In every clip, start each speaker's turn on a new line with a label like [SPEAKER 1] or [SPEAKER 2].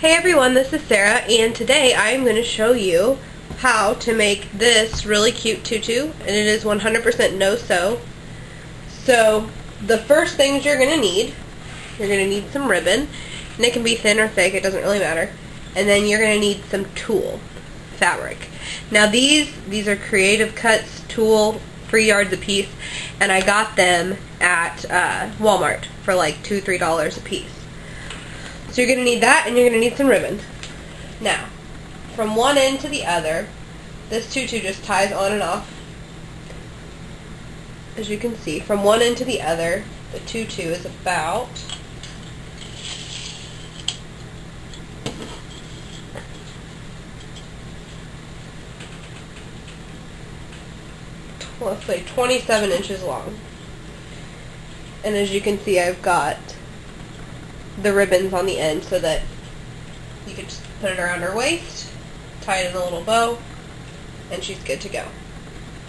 [SPEAKER 1] Hey everyone, this is Sarah, and today I am going to show you how to make this really cute tutu, and it is 100% no-sew. So, the first things you're going to need some ribbon, and it can be thin or thick, it doesn't really matter, and then you're going to need some tulle fabric. Now these are Creative Cuts tulle, 3 yards a piece, and I got them at Walmart for like $2-3 a piece. So you're going to need that, and you're going to need some ribbon. Now, from one end to the other, this tutu just ties on and off. As you can see, from one end to the other, the tutu is about let's say 27 inches long. And as you can see, I've got the ribbons on the end so that you can just put it around her waist, tie it in a little bow, and she's good to go.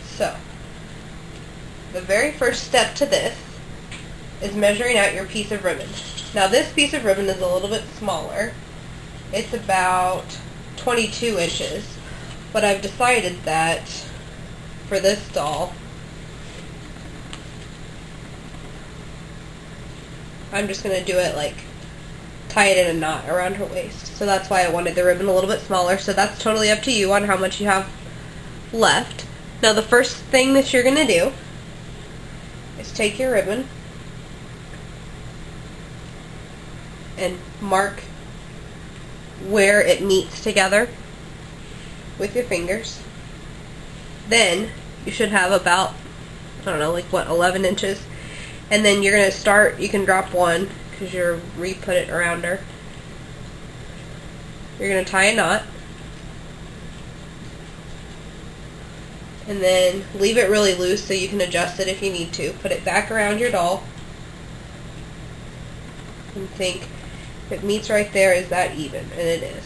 [SPEAKER 1] So, the very first step to this is measuring out your piece of ribbon. Now this piece of ribbon is a little bit smaller. It's about 22 inches, but I've decided that for this doll, I'm just going to do it like tie it in a knot around her waist. So that's why I wanted the ribbon a little bit smaller. So that's totally up to you on how much you have left. Now the first thing that you're going to do is take your ribbon and mark where it meets together with your fingers. Then you should have about, I don't know, like what, 11 inches. And then you're going to start, you can drop one because you're re-put it around her. You're going to tie a knot. And then leave it really loose so you can adjust it if you need to. Put it back around your doll. And think, if it meets right there, is that even? And it is.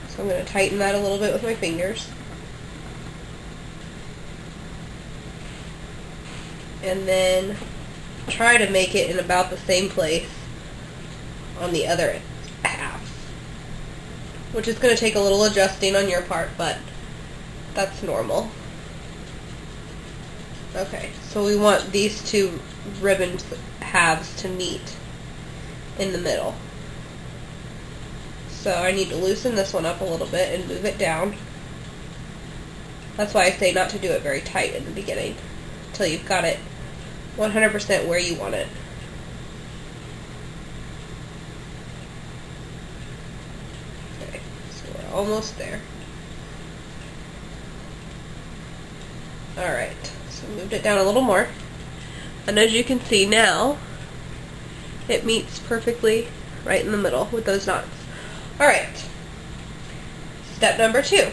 [SPEAKER 1] So I'm going to tighten that a little bit with my fingers. And then try to make it in about the same place on the other half, which is going to take a little adjusting on your part, but that's normal. Okay, so we want these two ribbon halves to meet in the middle. So I need to loosen this one up a little bit and move it down. That's why I say not to do it very tight in the beginning, until you've got it 100% where you want it. Okay, so we're almost there. Alright, so moved it down a little more. And as you can see now, it meets perfectly right in the middle with those knots. Alright, step number 2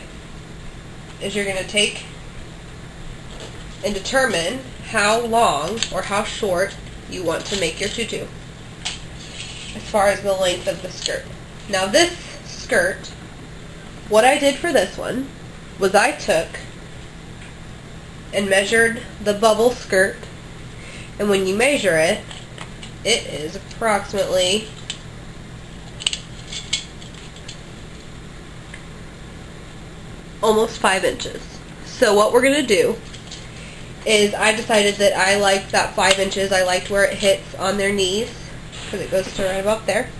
[SPEAKER 1] is you're going to take and determine how long or how short you want to make your tutu as far as the length of the skirt. Now this skirt, what I did for this one was I took and measured the bubble skirt, and when you measure it, it is approximately almost 5 inches. So what we're going to do is I decided that I liked that 5 inches. I liked where it hits on their knees because it goes to right about there.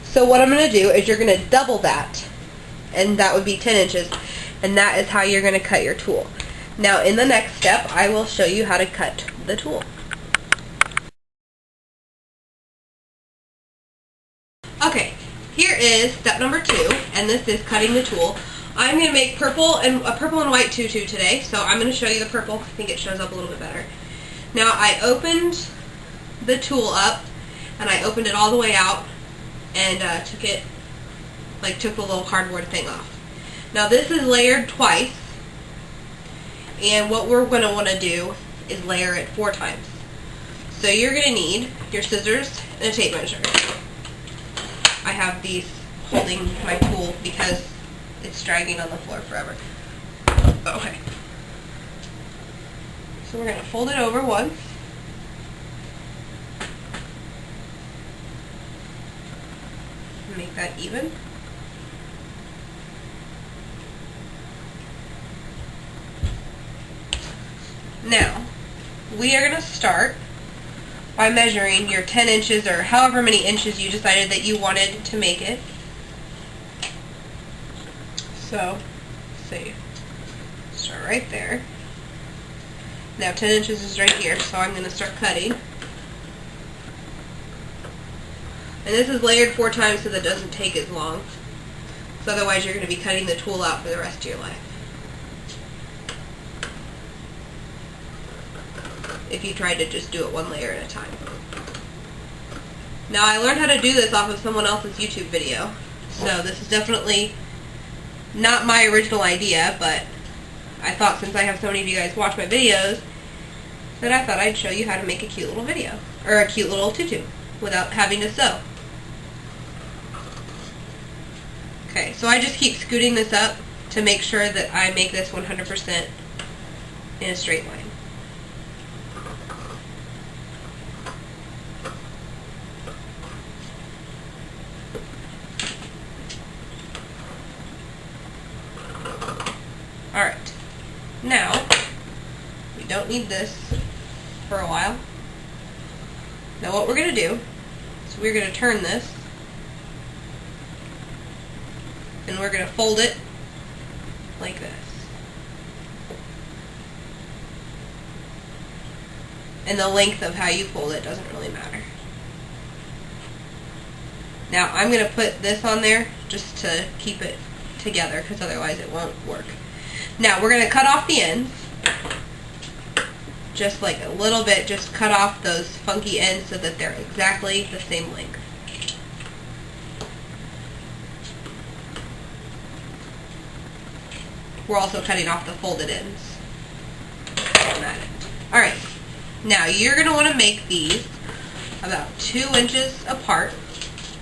[SPEAKER 1] So what I'm going to do is you're going to double that, and that would be 10 inches, and that is how you're going to cut your tulle. Now in the next step I will show you how to cut the tulle. Okay, here is step number 2, and this is cutting the tulle. I'm going to make a purple and white tutu today, so I'm going to show you the purple. I think it shows up a little bit better. Now I opened the tulle up, and I opened it all the way out, and took the little cardboard thing off. Now this is layered twice, and what we're going to want to do is layer it 4 times. So you're going to need your scissors and a tape measure. I have these holding my tulle because it's dragging on the floor forever. Okay. So we're going to fold it over once. make that even. Now, we are going to start by measuring your 10 inches or however many inches you decided that you wanted to make it. So, see, start right there. Now 10 inches is right here, so I'm going to start cutting. And this is layered 4 times so that it doesn't take as long. So otherwise you're going to be cutting the tool out for the rest of your life. If you tried to just do it one layer at a time. Now I learned how to do this off of someone else's YouTube video. So this is definitely not my original idea, but I thought since I have so many of you guys watch my videos, that I thought I'd show you how to make a cute little video, or a cute little tutu, without having to sew. Okay, so I just keep scooting this up to make sure that I make this 100% in a straight line. Alright, now, we don't need this for a while. Now what we're going to do is we're going to turn this, and we're going to fold it like this. And the length of how you fold it doesn't really matter. Now I'm going to put this on there just to keep it together, because otherwise it won't work. Now we're going to cut off the ends, just like a little bit, just cut off those funky ends so that they're exactly the same length. We're also cutting off the folded ends on that end. Alright, now you're going to want to make these about 2 inches apart,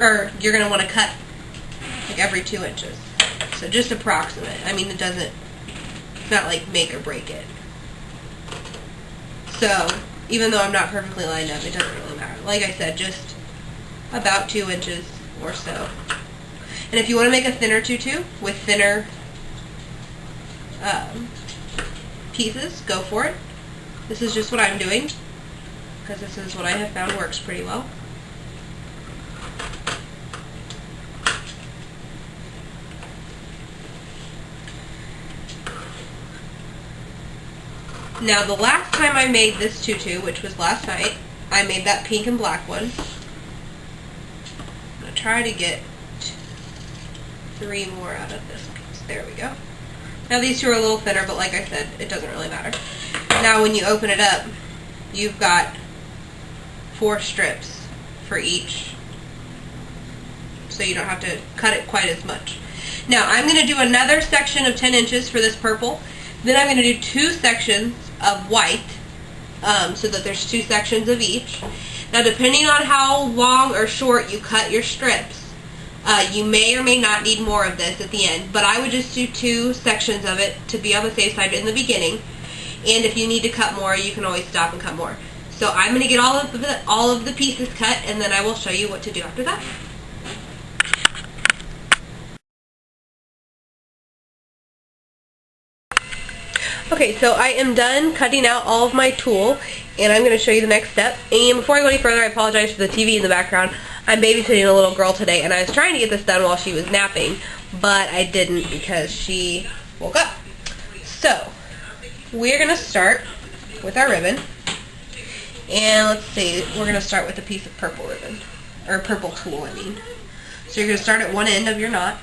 [SPEAKER 1] or you're going to want to cut like every 2 inches. So just approximate. I mean, it's not like make or break it. So, even though I'm not perfectly lined up, it doesn't really matter. Like I said, just about 2 inches or so. And if you want to make a thinner tutu with thinner pieces, go for it. This is just what I'm doing, because this is what I have found works pretty well. Now the last time I made this tutu, which was last night, I made that pink and black one. I'm going to try to get 3 more out of this piece. There we go. Now these two are a little thinner, but like I said, it doesn't really matter. Now when you open it up, you've got 4 strips for each, so you don't have to cut it quite as much. Now I'm going to do another section of 10 inches for this purple. Then I'm going to do 2 sections of white, so that there's 2 sections of each. Now depending on how long or short you cut your strips, you may or may not need more of this at the end, but I would just do 2 sections of it to be on the safe side in the beginning. And if you need to cut more, you can always stop and cut more. So I'm going to get all of the pieces cut, and then I will show you what to do after that. Okay, so I am done cutting out all of my tulle, and I'm going to show you the next step. And before I go any further, I apologize for the TV in the background. I'm babysitting a little girl today, and I was trying to get this done while she was napping, but I didn't because she woke up. So, we're going to start with our ribbon. And let's see, we're going to start with a piece of purple ribbon, or purple tulle, I mean. So you're going to start at one end of your knot.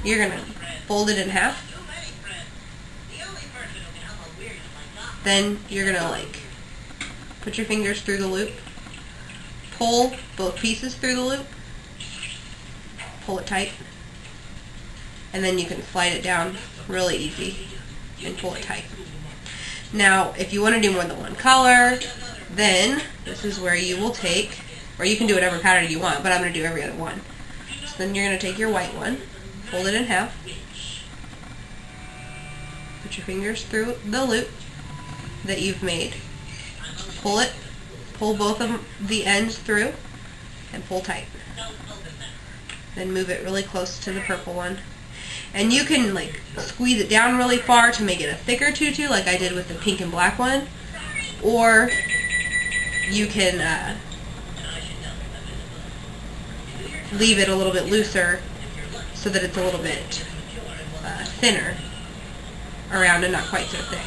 [SPEAKER 1] You're going to fold it in half. Then you're going to put your fingers through the loop, pull both pieces through the loop, pull it tight, and then you can slide it down really easy and pull it tight. Now, if you want to do more than one color, then this is where you will take, or you can do whatever pattern you want, but I'm going to do every other one. So then you're going to take your white one, fold it in half, put your fingers through the loop that you've made, pull it, pull both of the ends through, and pull tight. then move it really close to the purple one. And you can like squeeze it down really far to make it a thicker tutu like I did with the pink and black one, or you can leave it a little bit looser so that it's a little bit thinner around and not quite so thick.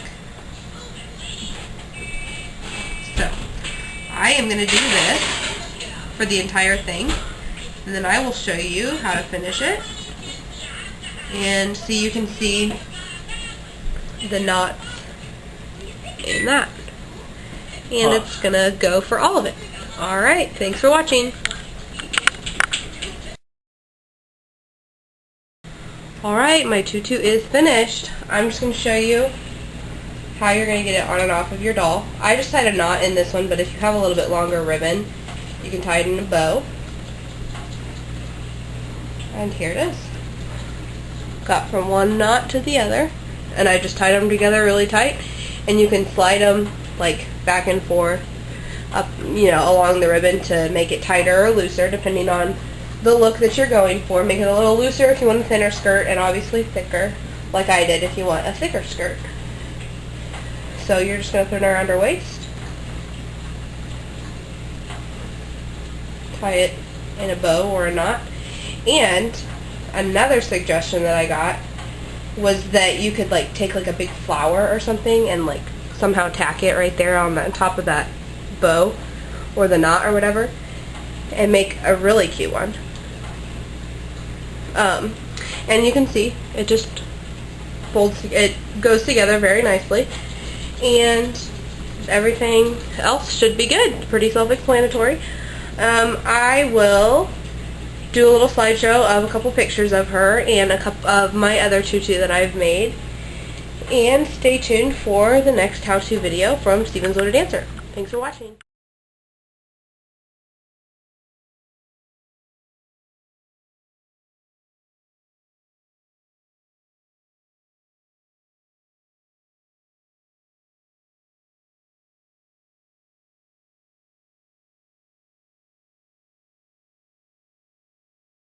[SPEAKER 1] So I am going to do this for the entire thing, and then I will show you how to finish it. And so you can see the knots in that. And it's going to go for all of it. Alright, thanks for watching. Alright, my tutu is finished. I'm just going to show you how you're going to get it on and off of your doll. I just tied a knot in this one, but if you have a little bit longer ribbon, you can tie it in a bow. And here it is. Got from one knot to the other, and I just tied them together really tight, and you can slide them like back and forth up, along the ribbon to make it tighter or looser depending on the look that you're going for. Make it a little looser if you want a thinner skirt, and obviously thicker like I did if you want a thicker skirt. So you're just going to put it around her waist, tie it in a bow or a knot. And another suggestion that I got was that you could like take like a big flower or something and like somehow tack it right there on the top of that bow or the knot or whatever and make a really cute one. And you can see it just folds, it goes together very nicely, and everything else should be good. Pretty self-explanatory. I will do a little slideshow of a couple pictures of her and a couple of my other tutu that I've made, and stay tuned for the next how-to video from Stephenswodadancer. Thanks for watching.